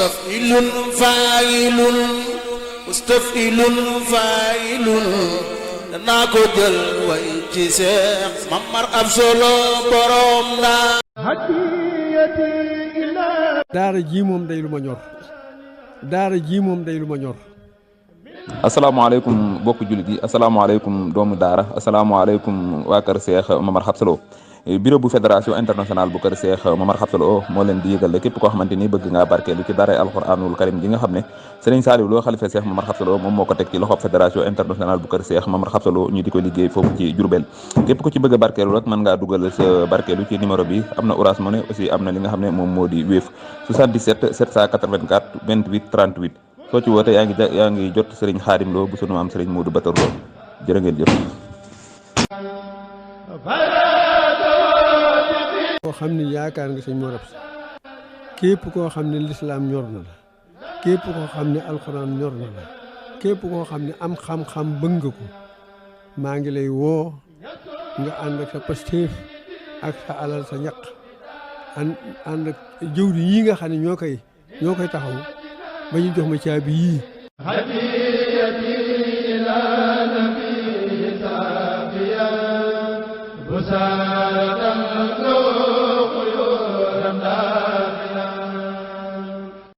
mustafilun failun mustafilun failun danaa ko jël way ci Seex Mamar Absalo borom la daara ji moom day lu ma ñor daara ji moom day lu ma ñor. asalaamaaleykum bokk jullit yi asalaamaaleykum doomu daara asalaamaaleykum waa kër Seex Mamar Absalo bureau bu fédération internationale bu kër Seex Mamar Absalo moo leen di yëgal képp koo xamante ni bëgg ngaa barkeelu ci daara alxuraanul karim gi nga xam ne Serigne Saliou Lo xalifa Seex Mamar Absalo moom moo ko teg ci loxob fédération internationale bu kër Seex Mamar Absalo ñu di ko liggéey foofu ci Diourbel képp ku ci bëgg a barkeelu rek mën ngaa dugal sa barkeelu ci numéro bi am na Orange Money aussi am na li nga xam ne moom moo di Wave 77 784 28 38 soo ci woote yaa ngi jot Serigne Khadim Lo bu sunu maam Serigne Modou Bator Lo jërë ngeen jëf. koo xam ne yaakaar nga sëñ Mor Absa képp koo xam ne lislaam ñor na la képp koo xam ne alxuraan ñor na la képp koo xam ne am xam-xam bëgg nga ko maa ngi lay woo nga ànd ak sa pastéef ak sa alal sa ñaq ànd ak jëwri yi nga xam ne ñoo koy taxaw ba ñu jox ma caabi yii hadiyati ila nabi safiya busaratam